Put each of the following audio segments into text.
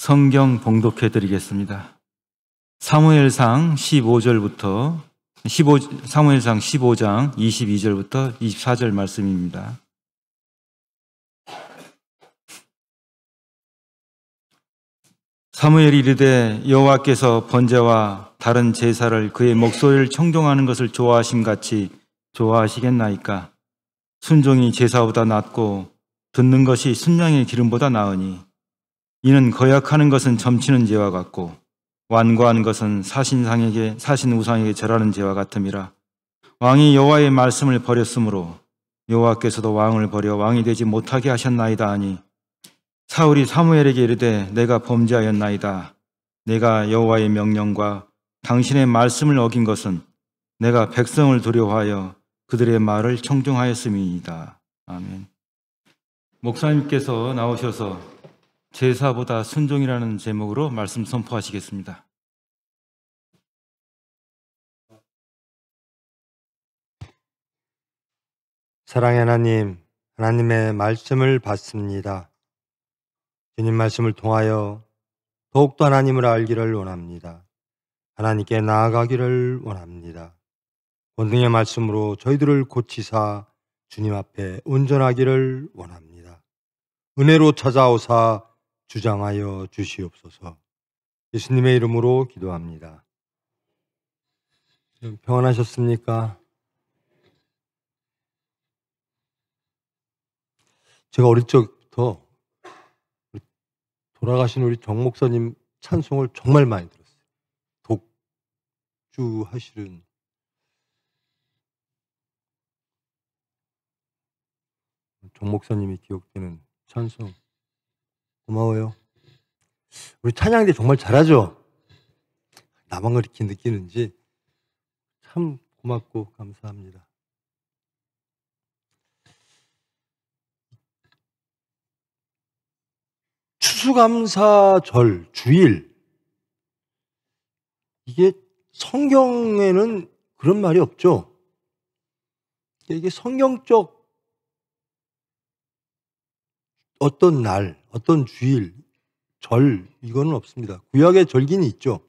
성경 봉독해 드리겠습니다. 사무엘상 15절부터 사무엘상 15장 22절부터 24절 말씀입니다. 사무엘이 이르되 여호와께서 번제와 다른 제사를 그의 목소리를 청종하는 것을 좋아하심같이 좋아하시겠나이까? 순종이 제사보다 낫고 듣는 것이 순양의 기름보다 나으니 이는 거역하는 것은 점치는 죄와 같고 완고한 것은 사신 우상에게 절하는 죄와 같음이라. 왕이 여호와의 말씀을 버렸으므로 여호와께서도 왕을 버려 왕이 되지 못하게 하셨나이다 하니 사울이 사무엘에게 이르되 내가 범죄하였나이다. 내가 여호와의 명령과 당신의 말씀을 어긴 것은 내가 백성을 두려워하여 그들의 말을 청종하였음이니이다. 아멘. 목사님께서 나오셔서 제사보다 순종이라는 제목으로 말씀 선포하시겠습니다. 사랑의 하나님, 하나님의 말씀을 받습니다. 주님 말씀을 통하여 더욱더 하나님을 알기를 원합니다. 하나님께 나아가기를 원합니다. 본능의 말씀으로 저희들을 고치사 주님 앞에 온전하기를 원합니다. 은혜로 찾아오사 주장하여 주시옵소서. 예수님의 이름으로 기도합니다. 평안하셨습니까? 제가 어릴 적부터 돌아가신 우리 정 목사님 찬송을 정말 많이 들었어요. 독주하시는 정 목사님이 기억되는 찬송. 고마워요. 우리 찬양대 정말 잘하죠? 나만 그렇게 느끼는지 참 고맙고 감사합니다. 추수감사절, 주일, 이게 성경에는 그런 말이 없죠. 이게 성경적 어떤 날, 어떤 주일, 절, 이거는 없습니다. 구약의 절기는 있죠.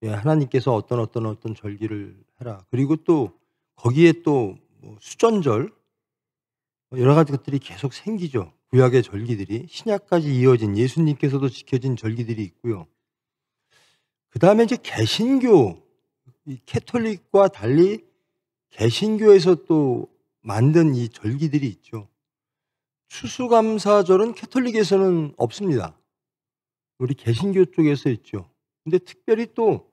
하나님께서 어떤 절기를 해라. 그리고 또 거기에 또 수전절, 여러 가지 것들이 계속 생기죠. 구약의 절기들이 신약까지 이어진, 예수님께서도 지켜진 절기들이 있고요. 그 다음에 이제 개신교, 이 캐톨릭과 달리 개신교에서 또 만든 이 절기들이 있죠. 추수감사절은 캐톨릭에서는 없습니다. 우리 개신교 쪽에서 있죠. 근데 특별히 또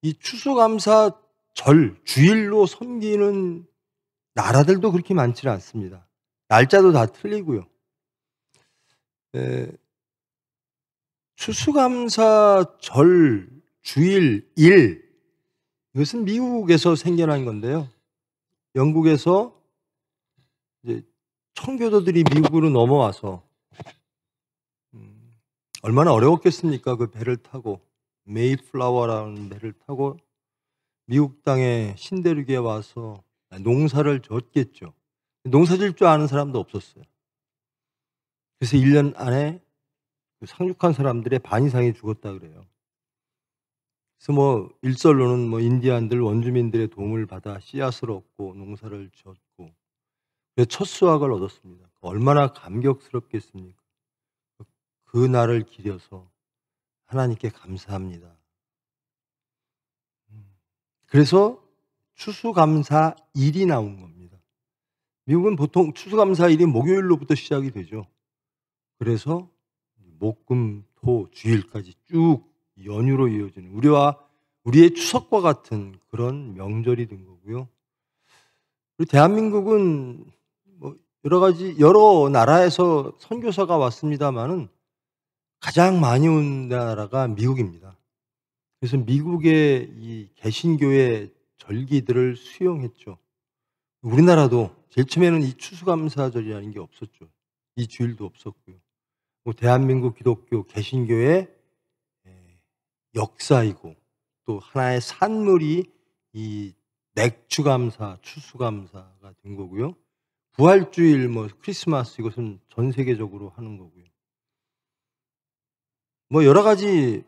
이 추수감사절, 주일로 섬기는 나라들도 그렇게 많지는 않습니다. 날짜도 다 틀리고요. 추수감사절, 주일, 일, 이것은 미국에서 생겨난 건데요. 영국에서 이제 청교도들이 미국으로 넘어와서 얼마나 어려웠겠습니까? 그 배를 타고, 메이플라워라는 배를 타고 미국 땅에 신대륙에 와서 농사를 졌겠죠. 농사 질 줄 아는 사람도 없었어요. 그래서 1년 안에 상륙한 사람들의 반 이상이 죽었다 그래요. 그래서 일설로는 인디안들, 원주민들의 도움을 받아 씨앗을 얻고 농사를 졌고, 그래서 첫 수확을 얻었습니다. 얼마나 감격스럽겠습니까? 그 날을 기려서 하나님께 감사합니다. 그래서 추수감사일이 나온 겁니다. 미국은 보통 추수감사일이 목요일로부터 시작이 되죠. 그래서 목, 금, 토, 주일까지 쭉 연휴로 이어지는 우리의 추석과 같은 그런 명절이 된 거고요. 그리고 대한민국은 여러 나라에서 선교사가 왔습니다만은 가장 많이 온 나라가 미국입니다. 그래서 미국의 이 개신교의 절기들을 수용했죠. 우리나라도 제일 처음에는 이 추수감사절이라는 게 없었죠. 이 주일도 없었고요. 대한민국 기독교 개신교의 역사이고 또 하나의 산물이 이 맥주감사, 추수감사가 된 거고요. 부활주일, 크리스마스, 이것은 전 세계적으로 하는 거고요. 뭐 여러 가지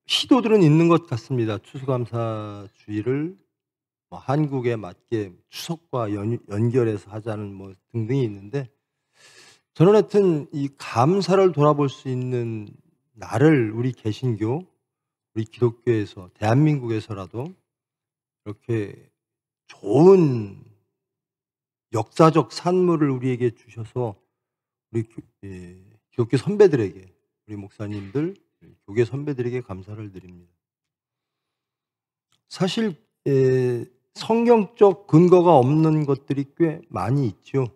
시도들은 있는 것 같습니다. 추수감사주의를 뭐 한국에 맞게 추석과 연결해서 하자는 뭐 등등이 있는데, 저는 하여튼 이 감사를 돌아볼 수 있는 날을 우리 개신교, 우리 기독교에서, 대한민국에서라도 이렇게 좋은 역사적 산물을 우리에게 주셔서 우리 기독교 선배들에게, 우리 목사님들, 교계 선배들에게 감사를 드립니다. 사실 성경적 근거가 없는 것들이 꽤 많이 있죠.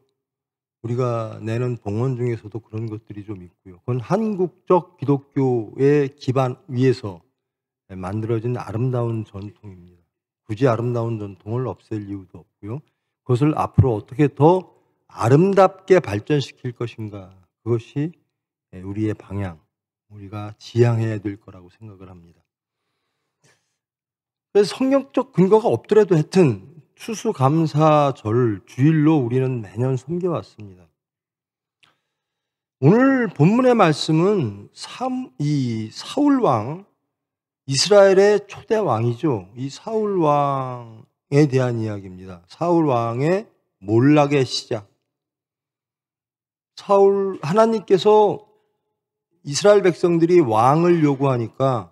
우리가 내는 봉헌 중에서도 그런 것들이 좀 있고요. 그건 한국적 기독교의 기반 위에서 만들어진 아름다운 전통입니다. 굳이 아름다운 전통을 없앨 이유도 없고요. 그것을 앞으로 어떻게 더 아름답게 발전시킬 것인가, 그것이 우리의 방향, 우리가 지향해야 될 거라고 생각을 합니다. 그래서 성경적 근거가 없더라도 하여튼 추수감사절 주일로 우리는 매년 섬겨왔습니다. 오늘 본문의 말씀은 이 사울왕, 이스라엘의 초대 왕이죠. 이 사울왕에 대한 이야기입니다. 사울왕의 몰락의 시작. 하나님께서 이스라엘 백성들이 왕을 요구하니까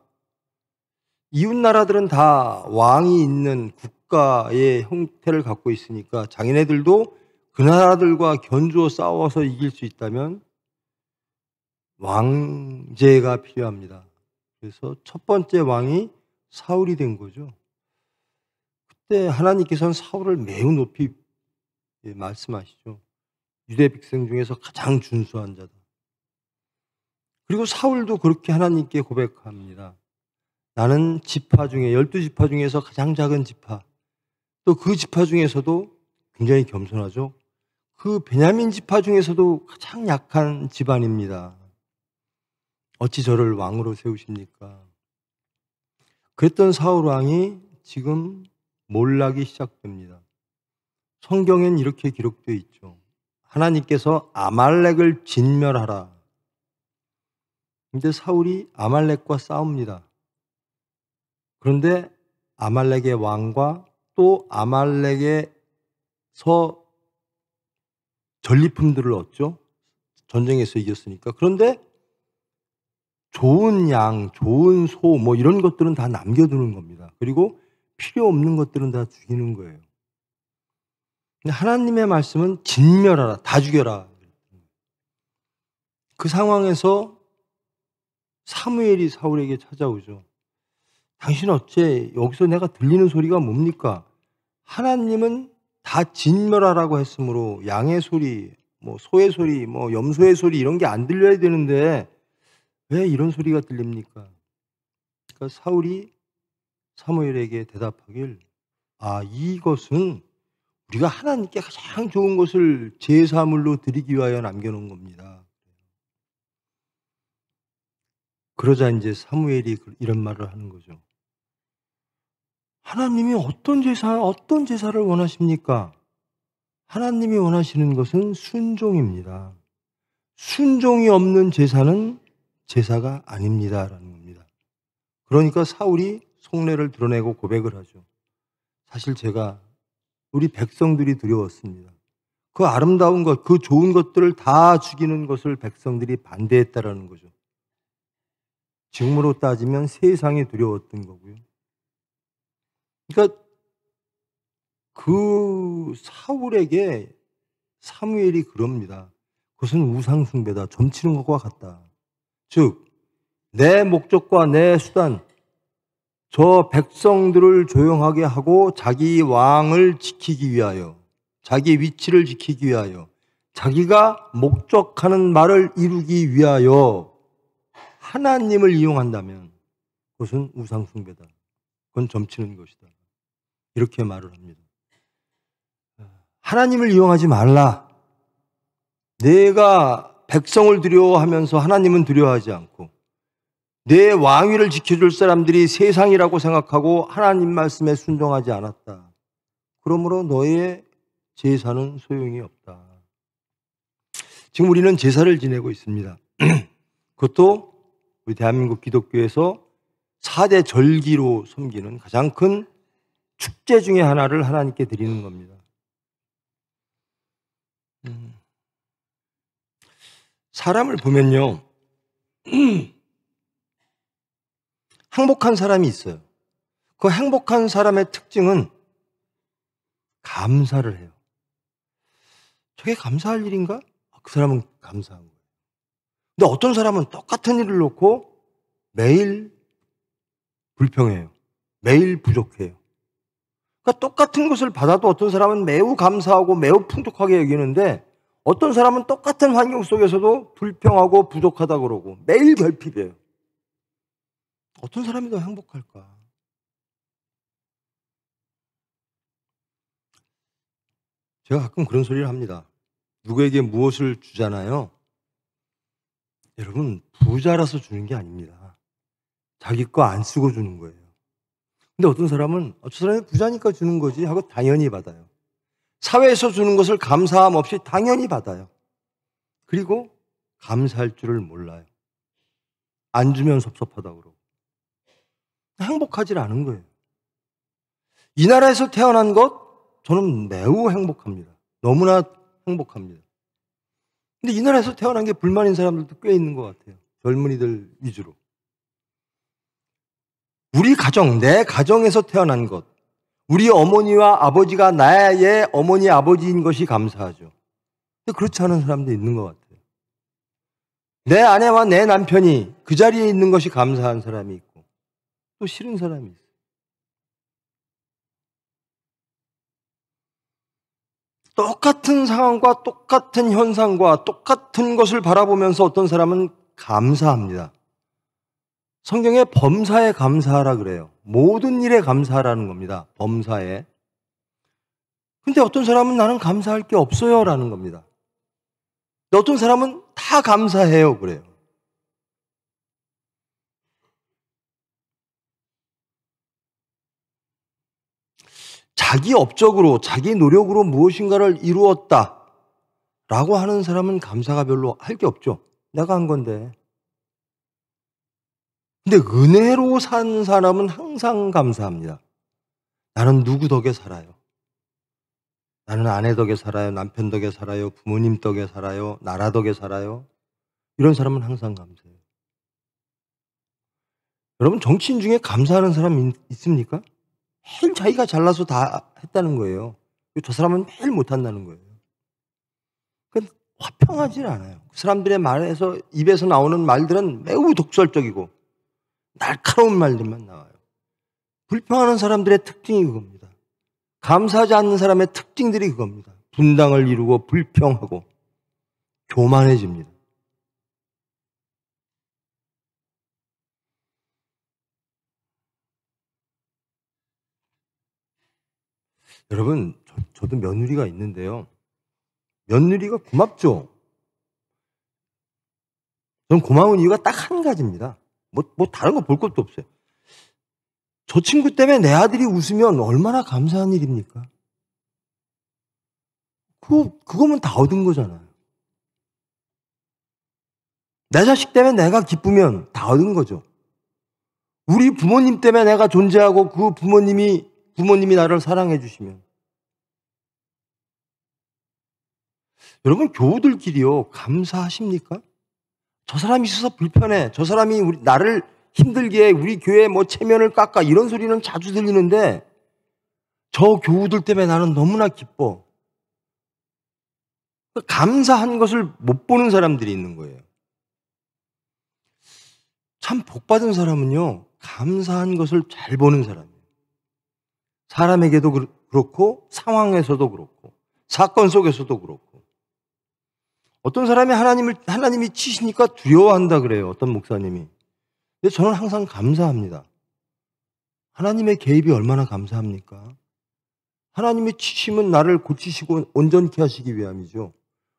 이웃 나라들은 다 왕이 있는 국가의 형태를 갖고 있으니까 자기네들도 그 나라들과 견주어 싸워서 이길 수 있다면 왕제가 필요합니다. 그래서 첫 번째 왕이 사울이 된 거죠. 그때 하나님께서는 사울을 매우 높이 말씀하시죠. 유대 백성 중에서 가장 준수한 자다. 그리고 사울도 그렇게 하나님께 고백합니다. 나는 지파 중에 12지파 중에서 가장 작은 지파, 또 그 지파 중에서도 굉장히 겸손하죠. 그 베냐민 지파 중에서도 가장 약한 집안입니다. 어찌 저를 왕으로 세우십니까? 그랬던 사울 왕이 지금 몰락이 시작됩니다. 성경엔 이렇게 기록되어 있죠. 하나님께서 아말렉을 진멸하라. 근데 사울이 아말렉과 싸웁니다. 그런데 아말렉의 왕과 또 아말렉에서 전리품들을 얻죠. 전쟁에서 이겼으니까. 그런데 좋은 양, 좋은 소, 뭐 이런 것들은 다 남겨두는 겁니다. 그리고 필요 없는 것들은 다 죽이는 거예요. 근데 하나님의 말씀은 진멸하라, 다 죽여라. 그 상황에서 사무엘이 사울에게 찾아오죠. 당신 어째 여기서 내가 들리는 소리가 뭡니까? 하나님은 다 진멸하라고 했으므로 양의 소리, 뭐 소의 소리, 뭐 염소의 소리 이런 게 안 들려야 되는데 왜 이런 소리가 들립니까? 그러니까 사울이 사무엘에게 대답하길, 이것은 우리가 하나님께 가장 좋은 것을 제사물로 드리기 위하여 남겨놓은 겁니다. 그러자 이제 사무엘이 이런 말을 하는 거죠. 하나님이 어떤 제사를 원하십니까? 하나님이 원하시는 것은 순종입니다. 순종이 없는 제사는 제사가 아닙니다라는 겁니다. 그러니까 사울이 속내를 드러내고 고백을 하죠. 사실 제가 우리 백성들이 두려웠습니다. 그 아름다운 것, 그 좋은 것들을 다 죽이는 것을 백성들이 반대했다라는 거죠. 지금으로 따지면 세상이 두려웠던 거고요. 그러니까 그 사울에게 사무엘이 그럽니다. 그것은 우상숭배다. 점치는 것과 같다. 즉, 내 목적과 내 수단, 저 백성들을 조용하게 하고 자기 왕을 지키기 위하여, 자기 위치를 지키기 위하여, 자기가 목적하는 말을 이루기 위하여 하나님을 이용한다면 그것은 우상숭배다. 그건 점치는 것이다. 이렇게 말을 합니다. 하나님을 이용하지 말라. 내가 백성을 두려워하면서 하나님은 두려워하지 않고 내 왕위를 지켜줄 사람들이 세상이라고 생각하고 하나님 말씀에 순종하지 않았다. 그러므로 너의 제사는 소용이 없다. 지금 우리는 제사를 지내고 있습니다. 그것도 우리 대한민국 기독교에서 4대 절기로 섬기는 가장 큰 축제 중에 하나를 하나님께 드리는 겁니다. 사람을 보면요, 행복한 사람이 있어요. 그 행복한 사람의 특징은 감사를 해요. 저게 감사할 일인가? 그 사람은 감사한 거예요. 근데 어떤 사람은 똑같은 일을 놓고 매일 불평해요. 매일 부족해요. 그러니까 똑같은 것을 받아도 어떤 사람은 매우 감사하고 매우 풍족하게 여기는데 어떤 사람은 똑같은 환경 속에서도 불평하고 부족하다 그러고 매일 결핍이에요. 어떤 사람이 더 행복할까? 제가 가끔 그런 소리를 합니다. 누구에게 무엇을 주잖아요. 여러분, 부자라서 주는 게 아닙니다. 자기 거 안 쓰고 주는 거예요. 근데 어떤 사람은 저 사람이 부자니까 주는 거지 하고 당연히 받아요. 사회에서 주는 것을 감사함 없이 당연히 받아요. 그리고 감사할 줄을 몰라요. 안 주면 섭섭하다고 그러고. 행복하지 않은 거예요. 이 나라에서 태어난 것 저는 매우 행복합니다. 너무나 행복합니다. 근데 이 나라에서 태어난 게 불만인 사람들도 꽤 있는 것 같아요. 젊은이들 위주로. 우리 가정, 내 가정에서 태어난 것, 우리 어머니와 아버지가 나의 어머니, 아버지인 것이 감사하죠. 근데 그렇지 않은 사람도 있는 것 같아요. 내 아내와 내 남편이 그 자리에 있는 것이 감사한 사람이 있고 또 싫은 사람이 있어요. 똑같은 상황과 똑같은 현상과 똑같은 것을 바라보면서 어떤 사람은 감사합니다. 성경에 범사에 감사하라 그래요. 모든 일에 감사하라는 겁니다. 범사에. 근데 어떤 사람은 나는 감사할 게 없어요 라는 겁니다. 근데 어떤 사람은 다 감사해요 그래요. 자기 업적으로 자기 노력으로 무엇인가를 이루었다 라고 하는 사람은 감사가 별로 할 게 없죠. 내가 한 건데. 근데 은혜로 산 사람은 항상 감사합니다. 나는 누구 덕에 살아요. 나는 아내 덕에 살아요. 남편 덕에 살아요. 부모님 덕에 살아요. 나라 덕에 살아요. 이런 사람은 항상 감사해요. 여러분, 정치인 중에 감사하는 사람 있습니까? 매일 자기가 잘나서 다 했다는 거예요. 저 사람은 매일 못한다는 거예요. 그러니까 화평하지 않아요. 그 사람들의 말에서 입에서 나오는 말들은 매우 독설적이고 날카로운 말들만 나와요. 불평하는 사람들의 특징이 그겁니다. 감사하지 않는 사람의 특징들이 그겁니다. 분당을 이루고 불평하고 교만해집니다. 여러분, 저도 며느리가 있는데요. 며느리가 고맙죠. 저는 고마운 이유가 딱 한 가지입니다. 뭐 다른 거 볼 것도 없어요. 저 친구 때문에 내 아들이 웃으면 얼마나 감사한 일입니까? 그거면 다 얻은 거잖아요. 내 자식 때문에 내가 기쁘면 다 얻은 거죠. 우리 부모님 때문에 내가 존재하고 그 부모님이 나를 사랑해 주시면. 여러분, 교우들끼리요, 감사하십니까? 저 사람이 있어서 불편해. 저 사람이 나를 힘들게 해. 우리 교회 뭐 체면을 깎아. 이런 소리는 자주 들리는데 저 교우들 때문에 나는 너무나 기뻐. 감사한 것을 못 보는 사람들이 있는 거예요. 참 복받은 사람은요, 감사한 것을 잘 보는 사람이에요. 사람에게도 그렇고 상황에서도 그렇고 사건 속에서도 그렇고. 어떤 사람이 하나님이 치시니까 두려워한다 그래요. 어떤 목사님이. 근데 저는 항상 감사합니다. 하나님의 개입이 얼마나 감사합니까? 하나님이 치심은 나를 고치시고 온전케 하시기 위함이죠.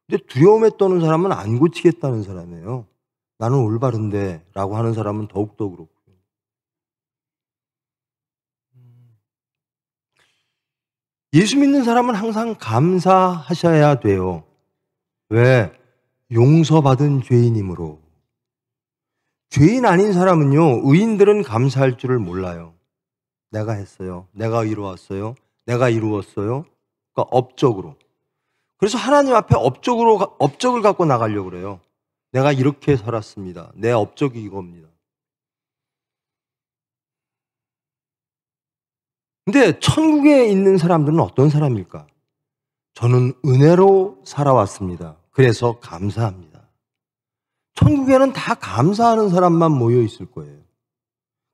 근데 두려움에 떠는 사람은 안 고치겠다는 사람이에요. 나는 올바른데 라고 하는 사람은 더욱더 그렇고요. 예수 믿는 사람은 항상 감사하셔야 돼요. 왜? 용서받은 죄인이므로. 죄인 아닌 사람은요, 의인들은 감사할 줄을 몰라요. 내가 했어요. 내가 이루었어요. 내가 이루었어요. 그러니까 업적으로. 그래서 하나님 앞에 업적을 갖고 나가려고 그래요. 내가 이렇게 살았습니다. 내 업적이 이겁니다. 근데 천국에 있는 사람들은 어떤 사람일까? 저는 은혜로 살아왔습니다. 그래서 감사합니다. 천국에는 다 감사하는 사람만 모여 있을 거예요.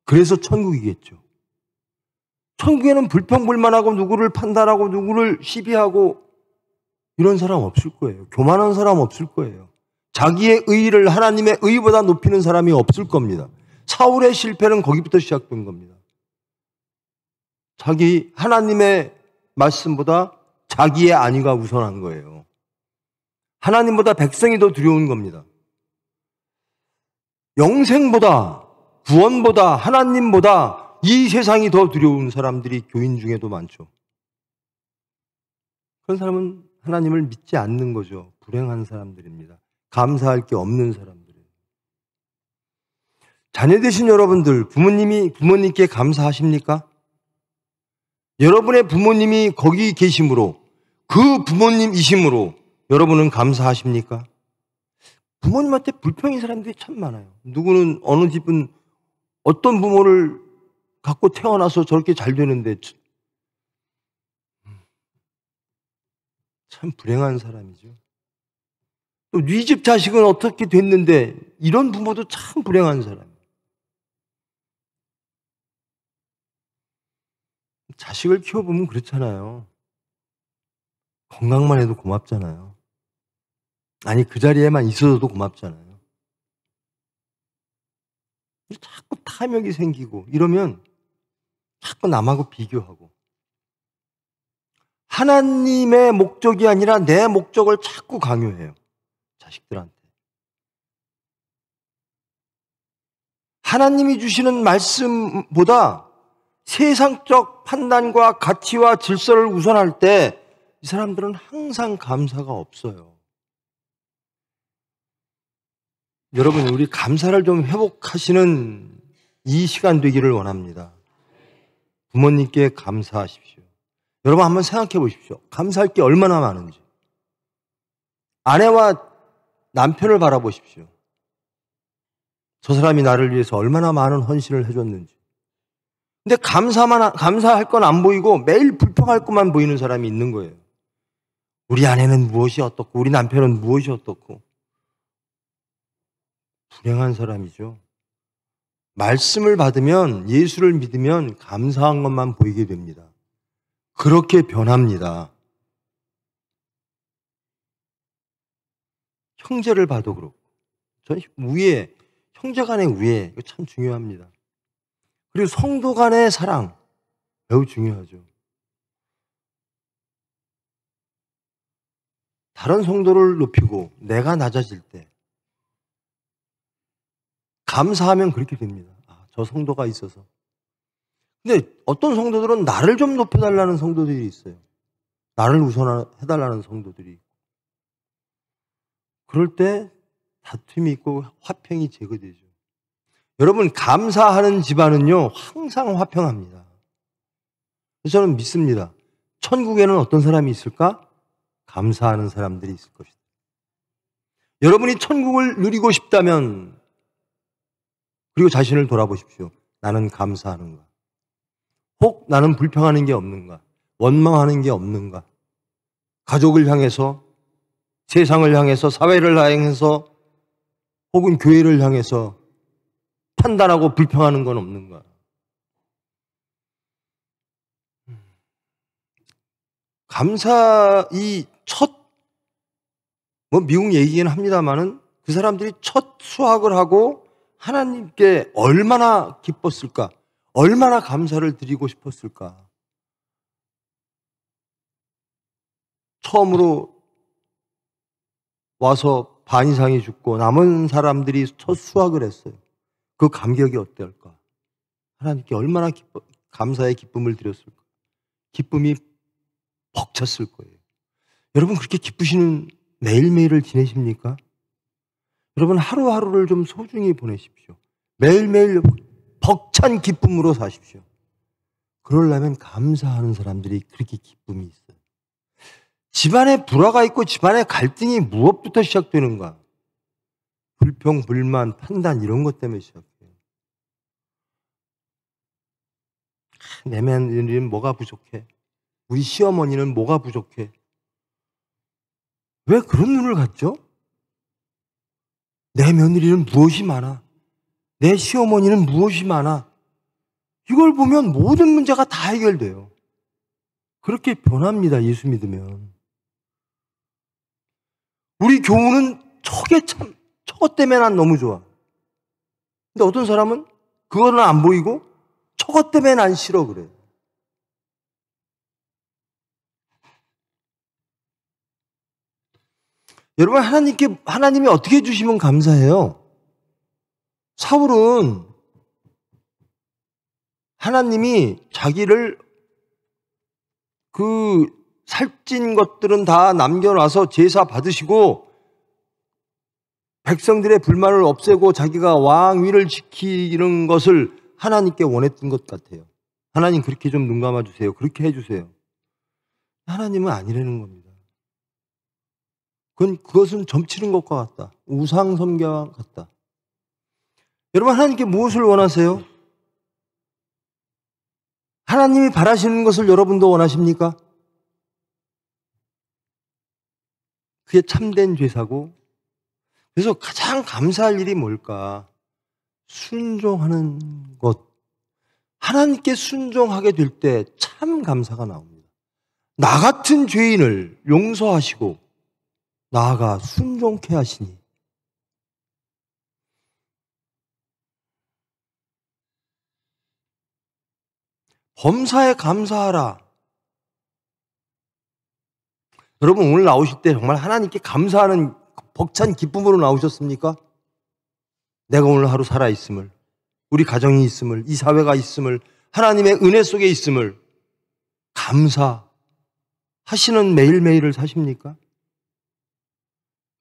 그래서 천국이겠죠. 천국에는 불평불만하고 누구를 판단하고 누구를 시비하고 이런 사람 없을 거예요. 교만한 사람 없을 거예요. 자기의 의의를 하나님의 의의보다 높이는 사람이 없을 겁니다. 사울의 실패는 거기부터 시작된 겁니다. 자기 하나님의 말씀보다 자기의 안위가 우선한 거예요. 하나님보다 백성이 더 두려운 겁니다. 영생보다 구원보다 하나님보다 이 세상이 더 두려운 사람들이 교인 중에도 많죠. 그런 사람은 하나님을 믿지 않는 거죠. 불행한 사람들입니다. 감사할 게 없는 사람들이에요. 자녀 되신 여러분들, 부모님께 감사하십니까? 여러분의 부모님이 거기 계심으로, 그 부모님이심으로 여러분은 감사하십니까? 부모님한테 불평인 사람들이 참 많아요. 누구는 어느 집은 어떤 부모를 갖고 태어나서 저렇게 잘 되는데 참 불행한 사람이죠. 또 네 집 자식은 어떻게 됐는데 이런 부모도 참 불행한 사람이에요. 자식을 키워보면 그렇잖아요. 건강만 해도 고맙잖아요. 아니 그 자리에만 있어도 고맙잖아요. 자꾸 탐욕이 생기고 이러면 자꾸 남하고 비교하고 하나님의 목적이 아니라 내 목적을 자꾸 강요해요. 자식들한테. 하나님이 주시는 말씀보다 세상적 판단과 가치와 질서를 우선할 때 이 사람들은 항상 감사가 없어요. 여러분, 우리 감사를 좀 회복하시는 이 시간 되기를 원합니다. 부모님께 감사하십시오. 여러분 한번 생각해 보십시오. 감사할 게 얼마나 많은지. 아내와 남편을 바라보십시오. 저 사람이 나를 위해서 얼마나 많은 헌신을 해줬는지. 근데 감사할 건 안 보이고 매일 불평할 것만 보이는 사람이 있는 거예요. 우리 아내는 무엇이 어떻고 우리 남편은 무엇이 어떻고. 불행한 사람이죠. 말씀을 받으면, 예수를 믿으면 감사한 것만 보이게 됩니다. 그렇게 변합니다. 형제를 봐도 그렇고. 전 우애, 형제 간의 우애, 이거 참 중요합니다. 그리고 성도 간의 사랑, 매우 중요하죠. 다른 성도를 높이고 내가 낮아질 때 감사하면 그렇게 됩니다. 아, 저 성도가 있어서. 근데 어떤 성도들은 나를 좀 높여달라는 성도들이 있어요. 나를 우선해달라는 성도들이 있고. 그럴 때 다툼이 있고 화평이 제거되죠. 여러분, 감사하는 집안은요 항상 화평합니다. 그래서 저는 믿습니다. 천국에는 어떤 사람이 있을까? 감사하는 사람들이 있을 것이다. 여러분이 천국을 누리고 싶다면 그리고 자신을 돌아보십시오. 나는 감사하는가? 혹 나는 불평하는 게 없는가? 원망하는 게 없는가? 가족을 향해서, 세상을 향해서, 사회를 향해서, 혹은 교회를 향해서 판단하고 불평하는 건 없는가? 감사, 미국 얘기긴 합니다만은 그 사람들이 첫 수학을 하고 하나님께 얼마나 기뻤을까? 얼마나 감사를 드리고 싶었을까? 처음으로 와서 반 이상이 죽고 남은 사람들이 첫 수학을 했어요. 그 감격이 어떨까? 하나님께 얼마나 감사의 기쁨을 드렸을까? 기쁨이 벅찼을 거예요. 여러분 그렇게 기쁘시는 매일매일을 지내십니까? 여러분 하루하루를 좀 소중히 보내십시오. 매일매일 벅찬 기쁨으로 사십시오. 그러려면 감사하는 사람들이 그렇게 기쁨이 있어요. 집안에 불화가 있고 집안에 갈등이 무엇부터 시작되는가? 불평, 불만, 판단 이런 것 때문에 시작해요. 내 며느리는 뭐가 부족해? 우리 시어머니는 뭐가 부족해? 왜 그런 눈을 갖죠? 내 며느리는 무엇이 많아? 내 시어머니는 무엇이 많아? 이걸 보면 모든 문제가 다 해결돼요. 그렇게 변합니다. 예수 믿으면. 우리 교우는 저것 때문에 난 너무 좋아. 근데 어떤 사람은 그거는 안 보이고 저것 때문에 난 싫어 그래. 여러분, 하나님이 어떻게 해주시면 감사해요? 사울은 하나님이 자기를 그 살찐 것들은 다 남겨놔서 제사 받으시고 백성들의 불만을 없애고 자기가 왕위를 지키는 것을 하나님께 원했던 것 같아요. 하나님 그렇게 좀 눈 감아주세요. 그렇게 해주세요. 하나님은 아니라는 겁니다. 그것은 점치는 것과 같다. 우상 숭배와 같다. 여러분, 하나님께 무엇을 원하세요? 하나님이 바라시는 것을 여러분도 원하십니까? 그게 참된 제사고, 그래서 가장 감사할 일이 뭘까? 순종하는 것. 하나님께 순종하게 될 때 참 감사가 나옵니다. 나 같은 죄인을 용서하시고 나아가 순종케 하시니. 범사에 감사하라. 여러분, 오늘 나오실 때 정말 하나님께 감사하는 벅찬 기쁨으로 나오셨습니까? 내가 오늘 하루 살아있음을, 우리 가정이 있음을, 이 사회가 있음을, 하나님의 은혜 속에 있음을 감사하시는 매일매일을 사십니까?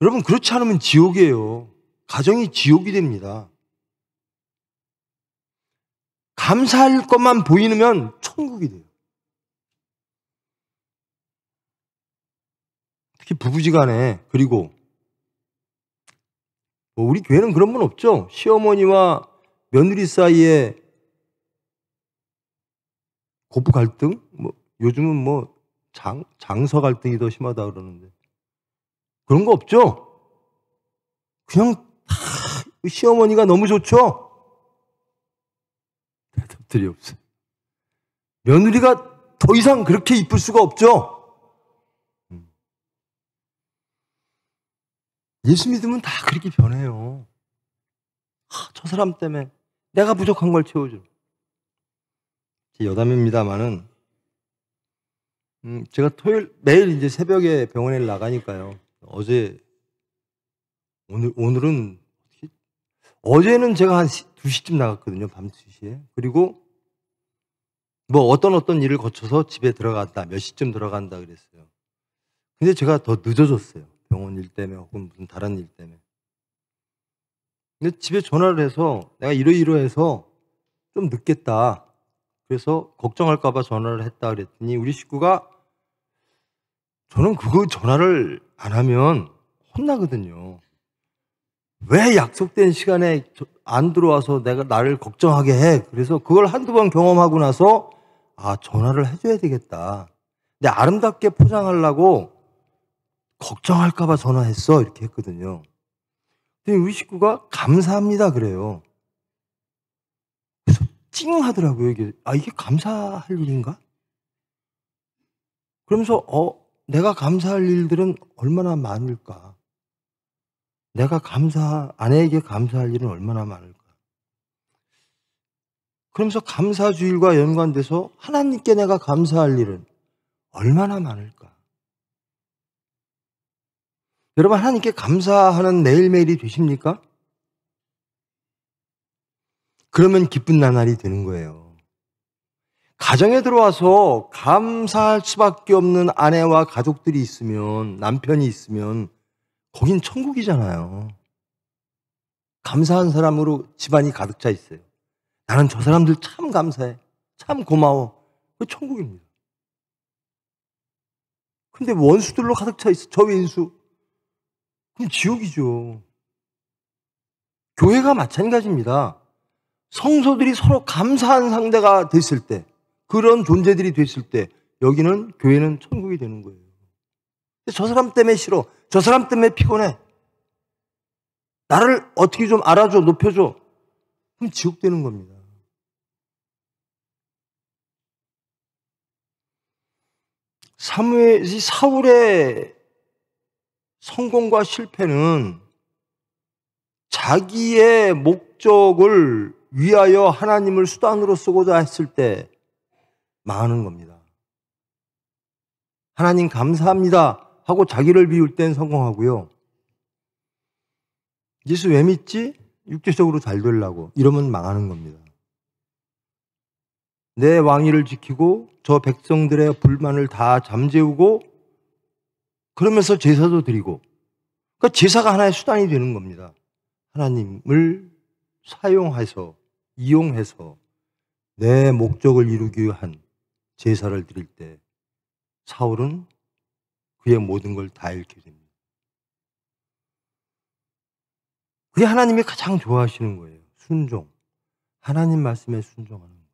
여러분, 그렇지 않으면 지옥이에요. 가정이 지옥이 됩니다. 감사할 것만 보이면 천국이 돼요. 특히 부부지간에. 그리고 우리 교회는 그런 분 없죠. 시어머니와 며느리 사이에 고부 갈등? 요즘은 장서 갈등이 더 심하다 그러는데 그런 거 없죠. 그냥 다 시어머니가 너무 좋죠. 대답들이 없어요. 며느리가 더 이상 그렇게 이쁠 수가 없죠. 예수 믿으면 다 그렇게 변해요. 저 사람 때문에 내가 부족한 걸 채워줘. 제 여담입니다만은 제가 매일 이제 새벽에 병원에 나가니까요. 오늘은 어제는 제가 한 2시쯤 나갔거든요. 밤 2시에. 그리고 어떤 일을 거쳐서 집에 들어갔다. 몇 시쯤 들어간다 그랬어요. 근데 제가 더 늦어졌어요. 병원 일 때문에 혹은 무슨 다른 일 때문에. 근데 집에 전화를 해서 내가 이러이러해서 좀 늦겠다. 그래서 걱정할까 봐 전화를 했다 그랬더니 우리 식구가 저는 그거 전화를 안 하면 혼나거든요. 왜 약속된 시간에 안 들어와서 나를 걱정하게 해. 그래서 그걸 한두 번 경험하고 나서 전화를 해줘야 되겠다. 근데 아름답게 포장하려고 걱정할까 봐 전화했어. 이렇게 했거든요. 근데 우리 식구가 감사합니다 그래요. 그래서 찡 하더라고요. 이게 감사할 일인가? 그러면서 내가 감사할 일들은 얼마나 많을까? 아내에게 감사할 일은 얼마나 많을까? 그러면서 감사주일과 연관돼서 하나님께 내가 감사할 일은 얼마나 많을까? 여러분, 하나님께 감사하는 매일매일이 되십니까? 그러면 기쁜 나날이 되는 거예요. 가정에 들어와서 감사할 수밖에 없는 아내와 가족들이 있으면, 남편이 있으면 거긴 천국이잖아요. 감사한 사람으로 집안이 가득 차 있어요. 나는 저 사람들 참 감사해. 참 고마워. 그 천국입니다. 근데 원수들로 가득 차 있어. 저인수. 그럼 지옥이죠. 교회가 마찬가지입니다. 성도들이 서로 감사한 상대가 됐을 때, 그런 존재들이 됐을 때 여기는 교회는 천국이 되는 거예요. 저 사람 때문에 싫어. 저 사람 때문에 피곤해. 나를 어떻게 좀 알아줘, 높여줘. 그럼 지옥 되는 겁니다. 사울의 성공과 실패는 자기의 목적을 위하여 하나님을 수단으로 쓰고자 했을 때 망하는 겁니다. 하나님 감사합니다 하고 자기를 비울 땐 성공하고요. 예수 왜 믿지? 육체적으로 잘 되려고. 이러면 망하는 겁니다. 내 왕위를 지키고 저 백성들의 불만을 다 잠재우고 그러면서 제사도 드리고, 그러니까 제사가 하나의 수단이 되는 겁니다. 하나님을 사용해서, 이용해서 내 목적을 이루기 위한 제사를 드릴 때 사울은 그의 모든 걸 다 잃게 됩니다. 그게 하나님이 가장 좋아하시는 거예요. 순종. 하나님 말씀에 순종하는 거예요.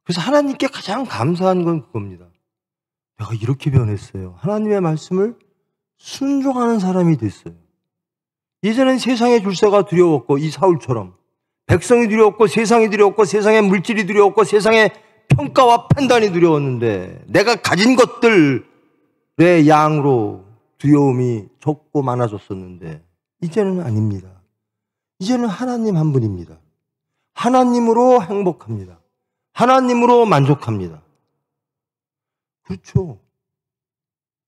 그래서 하나님께 가장 감사한 건 그겁니다. 내가 이렇게 변했어요. 하나님의 말씀을 순종하는 사람이 됐어요. 예전엔 세상의 줄세가 두려웠고, 이 사울처럼 백성이 두려웠고, 세상이 두려웠고, 세상의 물질이 두려웠고, 세상의 평가와 판단이 두려웠는데 내가 가진 것들의 양으로 두려움이 적고 많아졌었는데 이제는 아닙니다. 이제는 하나님 한 분입니다. 하나님으로 행복합니다. 하나님으로 만족합니다. 그렇죠.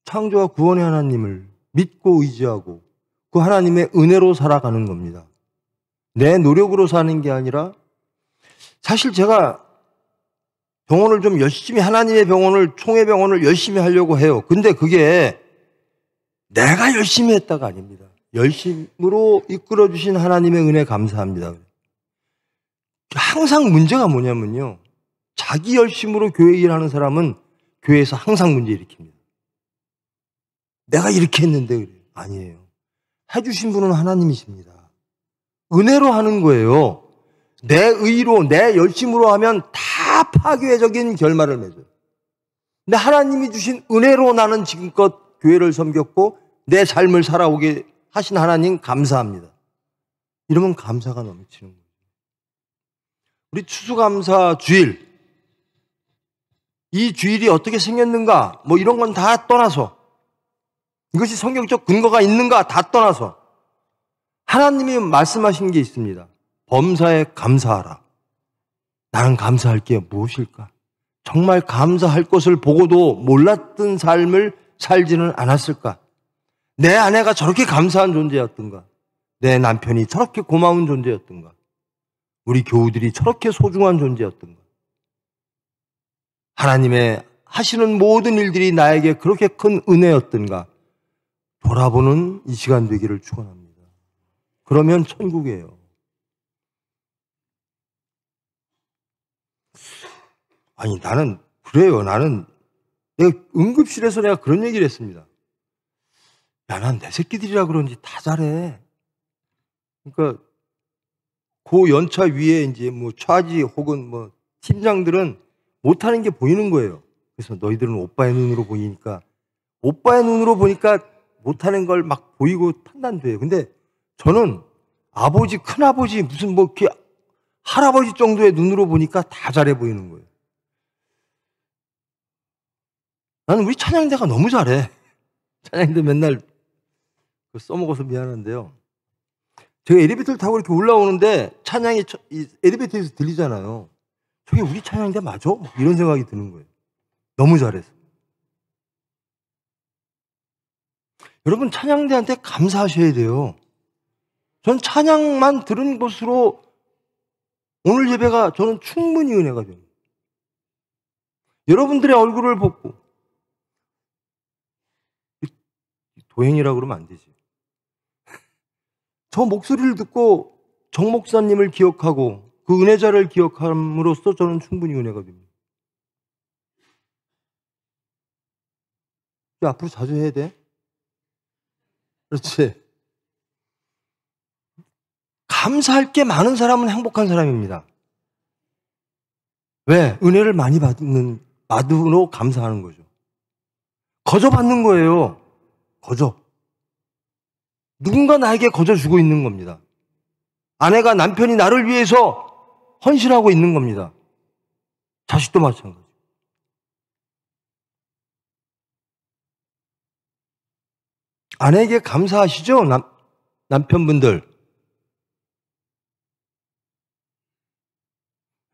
창조와 구원의 하나님을 믿고 의지하고 그 하나님의 은혜로 살아가는 겁니다. 내 노력으로 사는 게 아니라, 사실 제가 병원을 좀 열심히, 하나님의 병원을, 총회병원을 열심히 하려고 해요. 근데 그게 내가 열심히 했다가 아닙니다. 열심으로 이끌어주신 하나님의 은혜 감사합니다. 항상 문제가 뭐냐면요, 자기 열심으로 교회 일하는 사람은 교회에서 항상 문제 일으킵니다. 내가 이렇게 했는데 그래요. 아니에요. 해주신 분은 하나님이십니다. 은혜로 하는 거예요. 내 의로, 내 열심으로 하면 다 파괴적인 결말을 맺어요. 근데 하나님이 주신 은혜로 나는 지금껏 교회를 섬겼고 내 삶을 살아오게 하신 하나님 감사합니다. 이러면 감사가 넘치는 거예요. 우리 추수감사 주일, 이 주일이 어떻게 생겼는가 뭐 이런 건 다 떠나서, 이것이 성경적 근거가 있는가 다 떠나서 하나님이 말씀하신 게 있습니다. 범사에 감사하라. 나는 감사할 게 무엇일까? 정말 감사할 것을 보고도 몰랐던 삶을 살지는 않았을까? 내 아내가 저렇게 감사한 존재였던가? 내 남편이 저렇게 고마운 존재였던가? 우리 교우들이 저렇게 소중한 존재였던가? 하나님의 하시는 모든 일들이 나에게 그렇게 큰 은혜였던가? 돌아보는 이 시간 되기를 축원합니다. 그러면 천국이에요. 아니, 나는 그래요. 나는 내가 응급실에서 내가 그런 얘기를 했습니다. 야, 난 내 새끼들이라 그런지 다 잘해. 그러니까 그 연차 위에 이제 뭐 차지 혹은 뭐 팀장들은 못하는 게 보이는 거예요. 그래서 너희들은 오빠의 눈으로 보이니까, 오빠의 눈으로 보니까 못하는 걸 막 보이고 판단돼요. 근데 저는 아버지, 큰아버지, 무슨 뭐 이렇게 할아버지 정도의 눈으로 보니까 다 잘해 보이는 거예요. 나는 우리 찬양대가 너무 잘해. 찬양대 맨날 써먹어서 미안한데요. 제가 엘리베이터를 타고 이렇게 올라오는데 찬양이 엘리베이터에서 들리잖아요. 저게 우리 찬양대 맞아? 이런 생각이 드는 거예요. 너무 잘해서. 여러분, 찬양대한테 감사하셔야 돼요. 전 찬양만 들은 것으로 오늘 예배가 저는 충분히 은혜가 됩니다. 여러분들의 얼굴을 보고, 도행이라고 그러면 안 되지. 저 목소리를 듣고 정 목사님을 기억하고 그 은혜자를 기억함으로써 저는 충분히 은혜가 됩니다. 야, 앞으로 자주 해야 돼. 그렇지. 감사할 게 많은 사람은 행복한 사람입니다. 왜? 은혜를 많이 받으로 감사하는 거죠. 거저 받는 거예요. 거저. 누군가 나에게 거저 주고 있는 겁니다. 아내가 남편이 나를 위해서 헌신하고 있는 겁니다. 자식도 마찬가지. 아내에게 감사하시죠? 남편분들.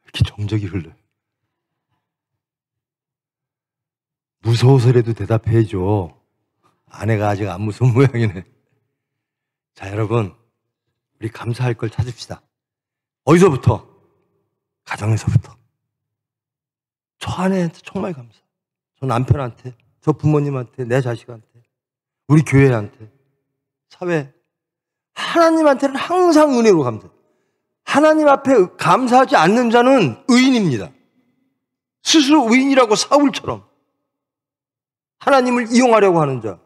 이렇게 정적이 흘러요. 무서워서라도 대답해줘. 아내가 아직 안 무서운 모양이네. 자, 여러분, 우리 감사할 걸 찾읍시다. 어디서부터? 가정에서부터. 저 아내한테 정말 감사. 저 남편한테, 저 부모님한테, 내 자식한테, 우리 교회한테, 사회. 하나님한테는 항상 은혜로 감사해요. 하나님 앞에 감사하지 않는 자는 의인입니다. 스스로 의인이라고 사울처럼 하나님을 이용하려고 하는 자,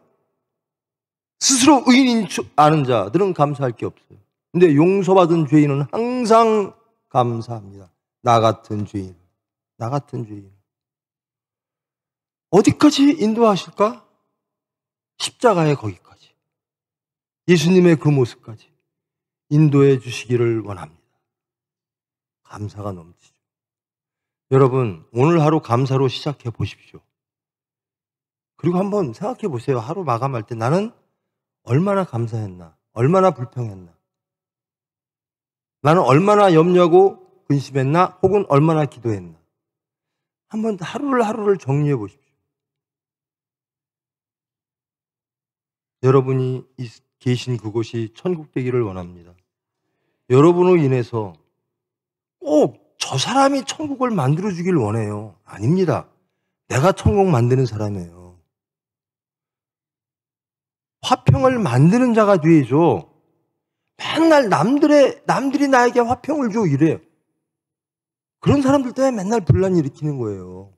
스스로 의인인 줄 아는 자들은 감사할 게 없어요. 근데 용서받은 죄인은 항상 감사합니다. 나 같은 죄인, 나 같은 죄인. 어디까지 인도하실까? 십자가의 거기까지, 예수님의 그 모습까지 인도해 주시기를 원합니다. 감사가 넘치죠. 여러분, 오늘 하루 감사로 시작해 보십시오. 그리고 한번 생각해 보세요. 하루 마감할 때 나는 얼마나 감사했나? 얼마나 불평했나? 나는 얼마나 염려하고 근심했나? 혹은 얼마나 기도했나? 한번 하루를 정리해 보십시오. 여러분이 계신 그곳이 천국 되기를 원합니다. 여러분으로 인해서 꼭 저 사람이 천국을 만들어주길 원해요. 아닙니다. 내가 천국 만드는 사람이에요. 화평을 만드는 자가 돼야죠. 맨날 남들이 나에게 화평을 줘 이래요. 그런 사람들 때문에 맨날 분란 일으키는 거예요.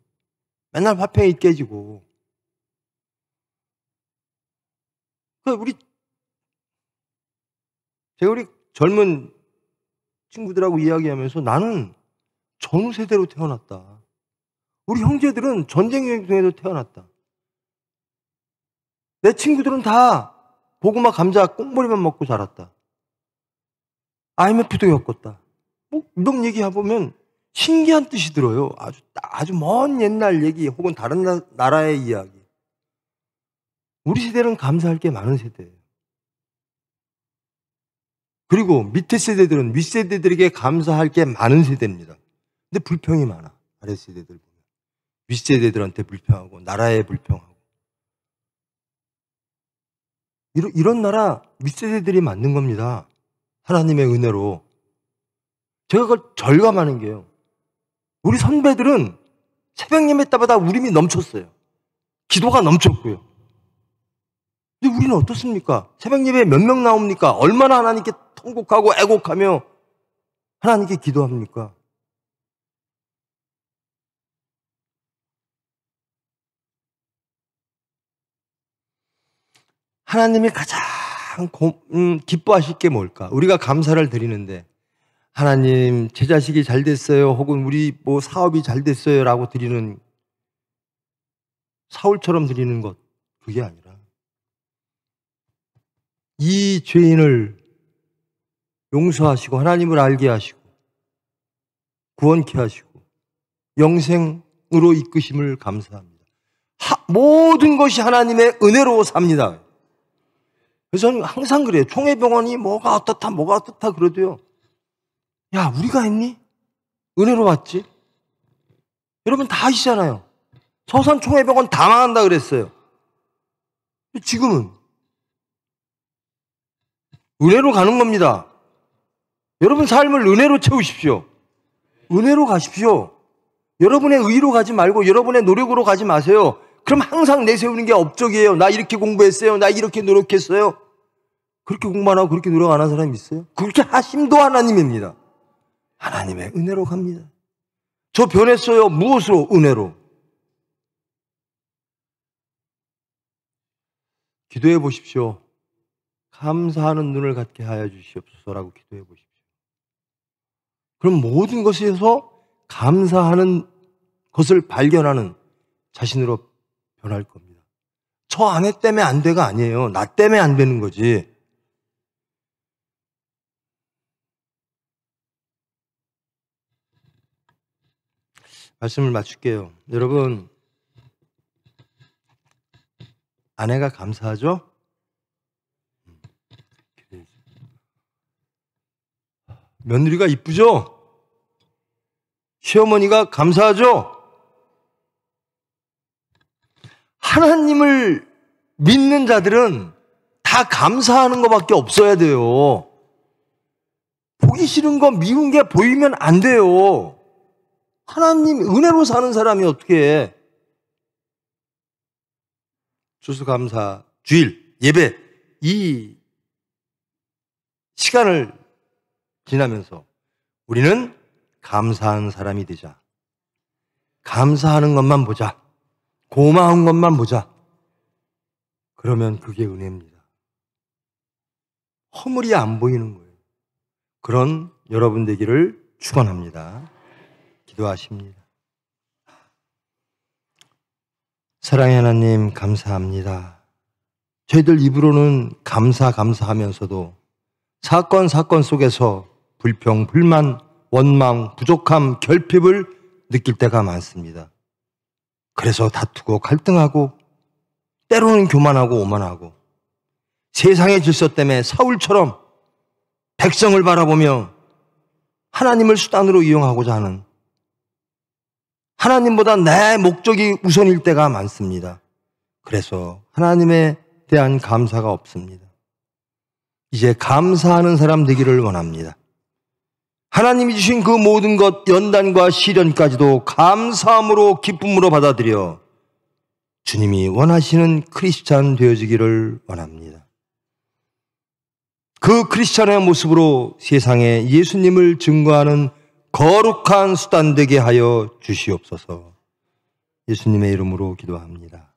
맨날 화평이 깨지고. 제가 우리 젊은 친구들하고 이야기하면서 나는 전후 세대로 태어났다. 우리 형제들은 전쟁 중에도 태어났다. 내 친구들은 다 고구마 감자 꽁보리만 먹고 자랐다. IMF도 겪었다. 뭐 이런 얘기 해보면 신기한 뜻이 들어요. 아주 먼 옛날 얘기 혹은 다른 나라의 이야기. 우리 세대는 감사할 게 많은 세대예요. 그리고 밑에 세대들은 윗세대들에게 감사할 게 많은 세대입니다. 근데 불평이 많아. 아랫세대들 보면. 윗세대들한테 불평하고 나라에 불평하고. 이런 나라 윗세대들이 만든 겁니다. 하나님의 은혜로. 제가 그걸 절감하는 게요. 우리 선배들은 새벽 예배 때마다 울음이 넘쳤어요. 기도가 넘쳤고요. 근데 우리는 어떻습니까? 새벽 예배에 몇 명 나옵니까? 얼마나 하나님께 통곡하고 애곡하며 하나님께 기도합니까? 하나님이 가장 기뻐하실 게 뭘까? 우리가 감사를 드리는데 하나님 제 자식이 잘 됐어요 혹은 우리 뭐 사업이 잘 됐어요 라고 드리는, 사울처럼 드리는 것, 그게 아니라 이 죄인을 용서하시고 하나님을 알게 하시고 구원케 하시고 영생으로 이끄심을 감사합니다. 모든 것이 하나님의 은혜로 삽니다. 그래서 저는 항상 그래요. 총회병원이 뭐가 어떻다 그러도요. 야, 우리가 했니? 은혜로 왔지? 여러분 다 아시잖아요. 서산 총회병원 다 망한다 그랬어요. 지금은 은혜로 가는 겁니다. 여러분 삶을 은혜로 채우십시오. 은혜로 가십시오. 여러분의 의로 가지 말고 여러분의 노력으로 가지 마세요. 그럼 항상 내세우는 게 업적이에요. 나 이렇게 공부했어요. 나 이렇게 노력했어요. 그렇게 공부 안 하고 그렇게 노력 안 하는 사람이 있어요? 그렇게 하심도 하나님입니다. 하나님의 은혜로 갑니다. 저 변했어요. 무엇으로? 은혜로. 기도해 보십시오. 감사하는 눈을 갖게 하여 주시옵소서라고 기도해 보십시오. 그럼 모든 것에서 감사하는 것을 발견하는 자신으로 변할 겁니다. 저 아내 때문에 안 돼가 아니에요. 나 때문에 안 되는 거지. 말씀을 마칠게요. 여러분, 아내가 감사하죠? 며느리가 이쁘죠? 시어머니가 감사하죠? 하나님을 믿는 자들은 다 감사하는 것밖에 없어야 돼요. 보기 싫은 거, 미운 게 보이면 안 돼요. 하나님 은혜로 사는 사람이 어떻게 해? 추수감사, 주일, 예배, 이 시간을 지나면서 우리는 감사하는 사람이 되자. 감사하는 것만 보자. 고마운 것만 보자. 그러면 그게 은혜입니다. 허물이 안 보이는 거예요. 그런 여러분 되기를 축원합니다. 기도하십니다. 사랑의 하나님, 감사합니다. 저희들 입으로는 감사하면서도 사건 속에서 불평, 불만, 원망, 부족함, 결핍을 느낄 때가 많습니다. 그래서 다투고 갈등하고 때로는 교만하고 오만하고 세상의 질서 때문에 사울처럼 백성을 바라보며 하나님을 수단으로 이용하고자 하는, 하나님보다 내 목적이 우선일 때가 많습니다. 그래서 하나님에 대한 감사가 없습니다. 이제 감사하는 사람 되기를 원합니다. 하나님이 주신 그 모든 것, 연단과 시련까지도 감사함으로 기쁨으로 받아들여 주님이 원하시는 크리스찬 되어지기를 원합니다. 그 크리스찬의 모습으로 세상에 예수님을 증거하는 거룩한 수단 되게 하여 주시옵소서. 예수님의 이름으로 기도합니다.